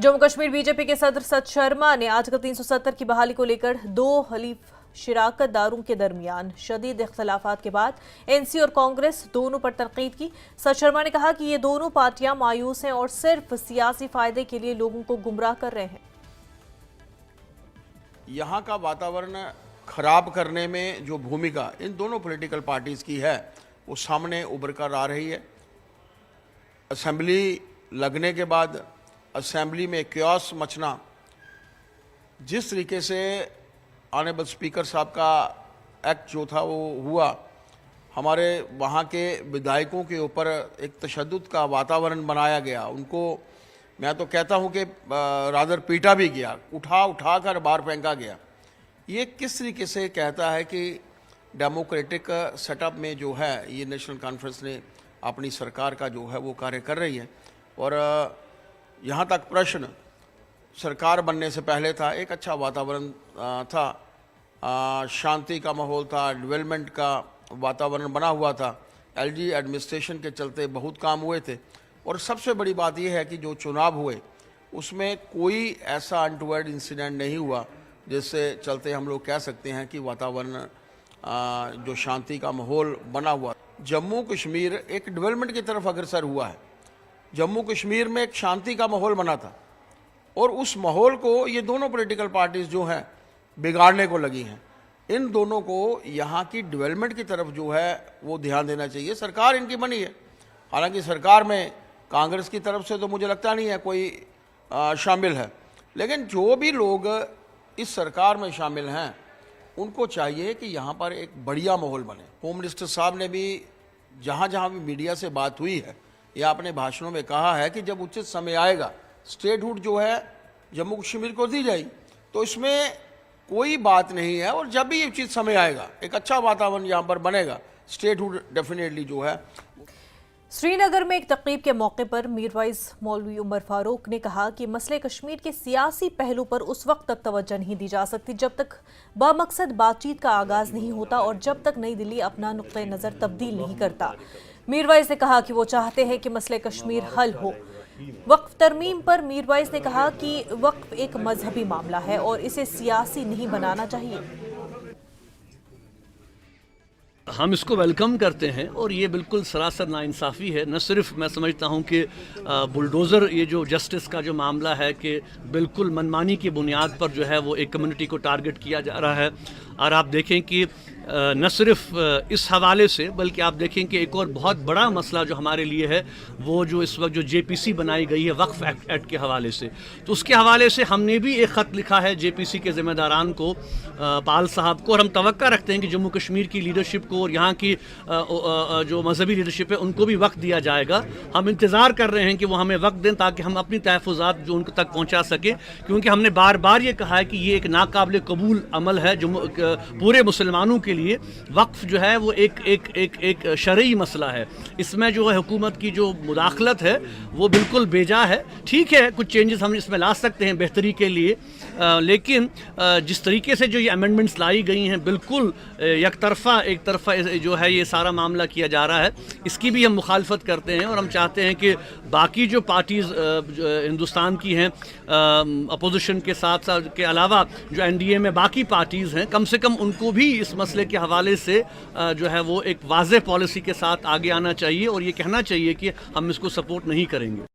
Jammu Kashmir BJP के सदर सत शर्मा ने आर्टिकल 370 की बहाली को लेकर दो हलीफ शिराकतदारों के दरमियान शदीद इख्तलाफात के बाद एनसी और कांग्रेस दोनों पर तनकीद की। सत शर्मा ने कहा कि ये दोनों पार्टियां मायूस हैं और सिर्फ सियासी फायदे के लिए लोगों को गुमराह कर रहे हैं। यहाँ का वातावरण खराब करने में जो भूमिका इन दोनों पॉलिटिकल पार्टीज की है वो सामने उभर कर आ रही है। असेंबली लगने के बाद असेंबली में क्योस मचना, जिस तरीके से ऑनरेबल स्पीकर साहब का एक्ट जो था वो हुआ, हमारे वहाँ के विधायकों के ऊपर एक तशद्दुद का वातावरण बनाया गया। उनको मैं तो कहता हूँ कि रादर पीटा भी गया, उठा कर बाहर फेंका गया। ये किस तरीके से कहता है कि डेमोक्रेटिक सेटअप में जो है ये नेशनल कॉन्फ्रेंस ने अपनी सरकार का जो है वो कार्य कर रही है। और यहाँ तक प्रश्न सरकार बनने से पहले था, एक अच्छा वातावरण था, शांति का माहौल था, डेवलपमेंट का वातावरण बना हुआ था। एलजी एडमिनिस्ट्रेशन के चलते बहुत काम हुए थे। और सबसे बड़ी बात यह है कि जो चुनाव हुए उसमें कोई ऐसा अनटूवर्ड इंसिडेंट नहीं हुआ जिससे चलते हम लोग कह सकते हैं कि वातावरण जो शांति का माहौल बना हुआ। जम्मू कश्मीर एक डेवलपमेंट की तरफ अग्रसर हुआ है। जम्मू कश्मीर में एक शांति का माहौल बना था और उस माहौल को ये दोनों पॉलिटिकल पार्टीज जो हैं बिगाड़ने को लगी हैं। इन दोनों को यहाँ की डेवलपमेंट की तरफ जो है वो ध्यान देना चाहिए। सरकार इनकी बनी है, हालांकि सरकार में कांग्रेस की तरफ से तो मुझे लगता नहीं है कोई शामिल है, लेकिन जो भी लोग इस सरकार में शामिल हैं उनको चाहिए कि यहाँ पर एक बढ़िया माहौल बने। होम मिनिस्टर साहब ने भी जहाँ जहाँ भी मीडिया से बात हुई है या अपने भाषणों में कहा है कि जब उचित समय आएगा स्टेटहुड जो है जम्मू कश्मीर को दी जाएगी, तो इसमें कोई बात नहीं है। और जब भी उचित समय आएगा एक अच्छा वातावरण यहाँ पर बनेगा, स्टेटहुड डेफिनेटली जो है। श्रीनगर में एक तकरीब के मौके पर मीरवाइज मौलवी उमर फारूक ने कहा कि मसले कश्मीर के सियासी पहलू पर उस वक्त तक तवज्जो नहीं दी जा सकती जब तक बामकसद बातचीत का आगाज नहीं होता और जब तक नई दिल्ली अपना नुक्ते नज़र तब्दील नहीं करता। मीरवाइज ने कहा कि वो चाहते हैं कि मसले कश्मीर हल हो। वक्फ तरमीम पर मीरवाइज ने कहा कि वक्फ एक मजहबी मामला है और इसे सियासी नहीं बनाना चाहिए। हम इसको वेलकम करते हैं और ये बिल्कुल सरासर नाइंसाफ़ी है। न सिर्फ मैं समझता हूँ कि बुलडोज़र ये जो जस्टिस का जो मामला है कि बिल्कुल मनमानी की बुनियाद पर जो है वो एक कम्युनिटी को टारगेट किया जा रहा है। और आप देखें कि न सिर्फ इस हवाले से बल्कि आप देखें कि एक और बहुत बड़ा मसला जो हमारे लिए है वो जो इस वक्त जो जेपीसी बनाई गई है वक्फ एक्ट के हवाले से, तो उसके हवाले से हमने भी एक ख़त लिखा है जेपीसी के ज़िम्मेदारान को, पाल साहब को, और हम तवक्का रखते हैं कि जम्मू कश्मीर की लीडरशिप को और यहाँ की जो मजहबी लीडरशिप है उनको भी वक्त दिया जाएगा। हम इंतज़ार कर रहे हैं कि वो हमें वक्त दें ताकि हम अपनी तहफ़्फ़ुज़ात जो उनको तक पहुँचा सकें, क्योंकि हमने बार बार ये कहा है कि ये एक नाकाबिल कबूल अमल है। जो पूरे मुसलमानों के लिए वक्फ जो है वो एक शरई मसला है। इसमें जो है हुकूमत की जो मुदाखलत है वो बिल्कुल बेजा है। ठीक है, कुछ चेंजेस हम इसमें ला सकते हैं बेहतरी के लिए, लेकिन जिस तरीके से जो ये अमेंडमेंट्स लाई गई हैं बिल्कुल एक तरफा जो है ये सारा मामला किया जा रहा है, इसकी भी हम मुखालफत करते हैं। और हम चाहते हैं कि बाकी जो पार्टीज़ हिंदुस्तान की हैं अपोजिशन के साथ के अलावा जो एनडीए में बाकी पार्टीज़ हैं, कम से कम उनको भी इस मसले के हवाले से जो है वो एक वाज़ेह पॉलिसी के साथ आगे आना चाहिए और ये कहना चाहिए कि हम इसको सपोर्ट नहीं करेंगे।